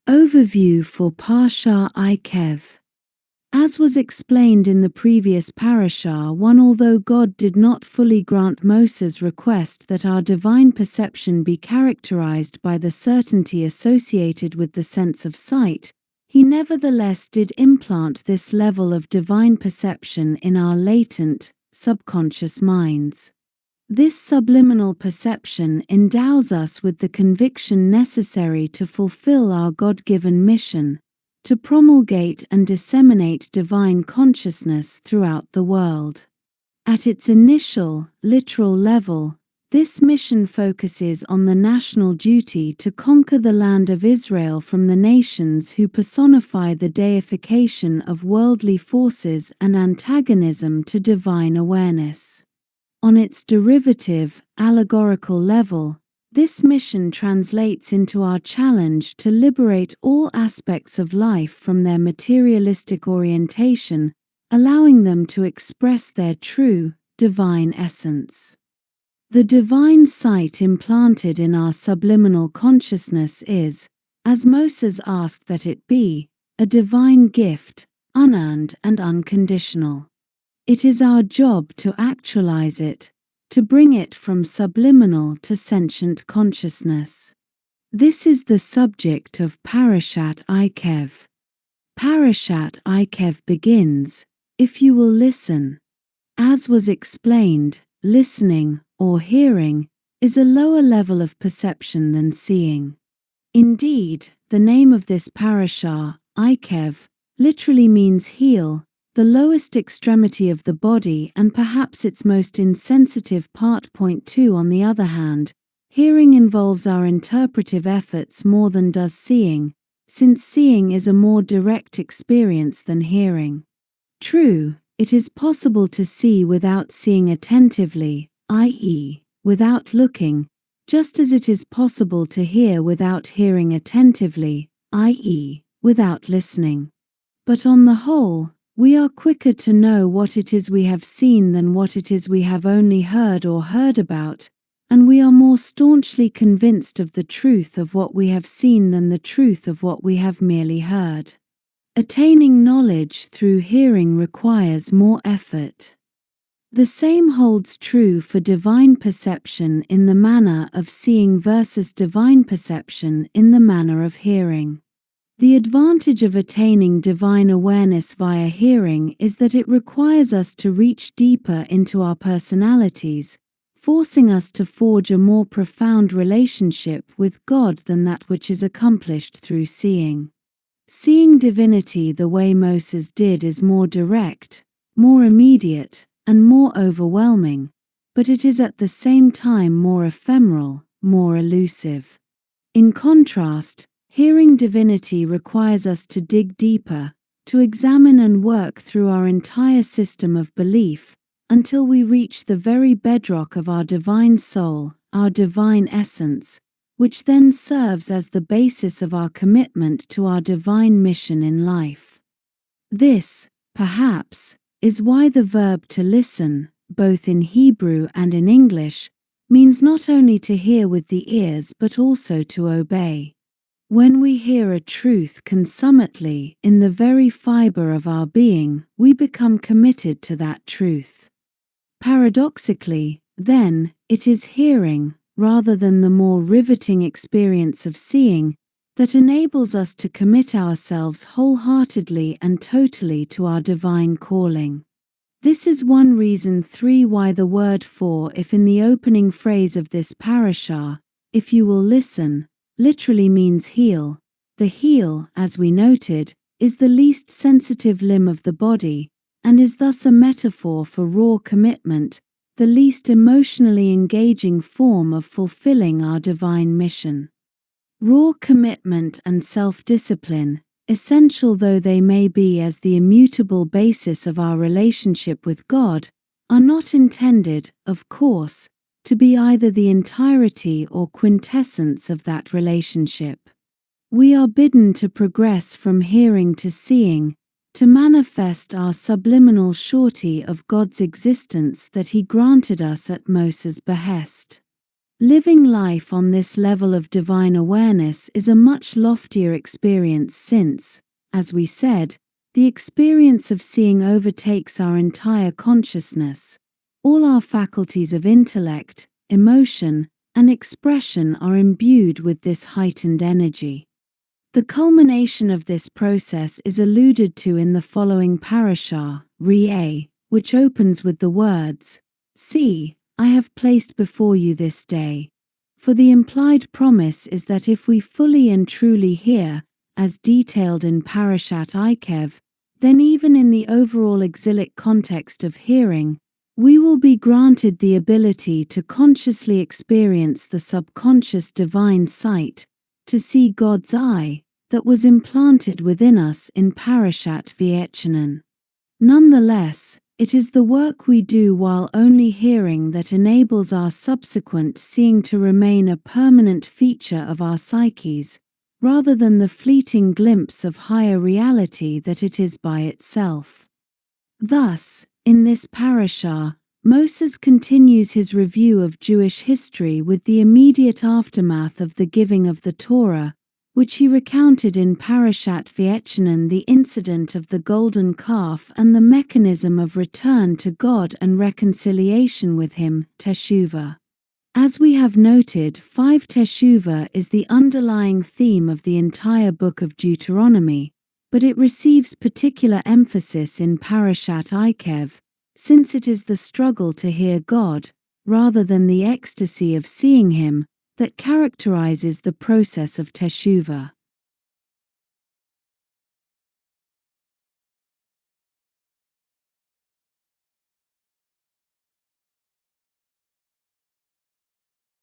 Overview for Parshah Eikev. As was explained in the previous Parashah 1, although God did not fully grant Moses' request that our divine perception be characterized by the certainty associated with the sense of sight, he nevertheless did implant this level of divine perception in our latent, subconscious minds. This subliminal perception endows us with the conviction necessary to fulfill our God-given mission, to promulgate and disseminate divine consciousness throughout the world. At its initial, literal level, this mission focuses on the national duty to conquer the land of Israel from the nations who personify the deification of worldly forces and antagonism to divine awareness. On its derivative, allegorical level, this mission translates into our challenge to liberate all aspects of life from their materialistic orientation, allowing them to express their true, divine essence. The divine sight implanted in our subliminal consciousness is, as Moses asked that it be, a divine gift, unearned and unconditional. It is our job to actualize it, to bring it from subliminal to sentient consciousness. This is the subject of Parashat Eikev. Parashat Eikev begins, "If you will listen." As was explained, listening, or hearing, is a lower level of perception than seeing. Indeed, the name of this parashah, Eikev, literally means heel, the lowest extremity of the body and perhaps its most insensitive part. 2 On the other hand, hearing involves our interpretive efforts more than does seeing, since seeing is a more direct experience than hearing. True, it is possible to see without seeing attentively, i.e., without looking, just as it is possible to hear without hearing attentively, i.e., without listening. But on the whole, we are quicker to know what it is we have seen than what it is we have only heard or heard about, and we are more staunchly convinced of the truth of what we have seen than the truth of what we have merely heard. Attaining knowledge through hearing requires more effort. The same holds true for divine perception in the manner of seeing versus divine perception in the manner of hearing. The advantage of attaining divine awareness via hearing is that it requires us to reach deeper into our personalities, forcing us to forge a more profound relationship with God than that which is accomplished through seeing. Seeing divinity the way Moses did is more direct, more immediate, and more overwhelming, but it is at the same time more ephemeral, more elusive. In contrast, hearing divinity requires us to dig deeper, to examine and work through our entire system of belief, until we reach the very bedrock of our divine soul, our divine essence, which then serves as the basis of our commitment to our divine mission in life. This, perhaps, is why the verb to listen, both in Hebrew and in English, means not only to hear with the ears but also to obey. When we hear a truth consummately in the very fiber of our being, we become committed to that truth. Paradoxically, then, it is hearing, rather than the more riveting experience of seeing, that enables us to commit ourselves wholeheartedly and totally to our divine calling. This is one reason why the word "for" if in the opening phrase of this parashah, "if you will listen," literally means heel. The heel, as we noted, is the least sensitive limb of the body, and is thus a metaphor for raw commitment, the least emotionally engaging form of fulfilling our divine mission. Raw commitment and self-discipline, essential though they may be as the immutable basis of our relationship with God, are not intended, of course, to be either the entirety or quintessence of that relationship. We are bidden to progress from hearing to seeing, to manifest our subliminal surety of God's existence that He granted us at Moses' behest. Living life on this level of divine awareness is a much loftier experience since, as we said, the experience of seeing overtakes our entire consciousness. All our faculties of intellect, emotion, and expression are imbued with this heightened energy. The culmination of this process is alluded to in the following Parashah, Re-A, which opens with the words, "See, I have placed before you this day." For the implied promise is that if we fully and truly hear, as detailed in Parashat Eikev, then even in the overall exilic context of hearing, we will be granted the ability to consciously experience the subconscious divine sight, to see God's eye, that was implanted within us in Parashat V'etchanan. Nonetheless, it is the work we do while only hearing that enables our subsequent seeing to remain a permanent feature of our psyches, rather than the fleeting glimpse of higher reality that it is by itself. Thus, in this parashah, Moses continues his review of Jewish history with the immediate aftermath of the giving of the Torah, which he recounted in Parashat V'etchanan, the incident of the golden calf and the mechanism of return to God and reconciliation with him, teshuvah. As we have noted, 5 teshuvah is the underlying theme of the entire book of Deuteronomy, but it receives particular emphasis in Parashat Eikev, since it is the struggle to hear God, rather than the ecstasy of seeing Him, that characterizes the process of teshuvah.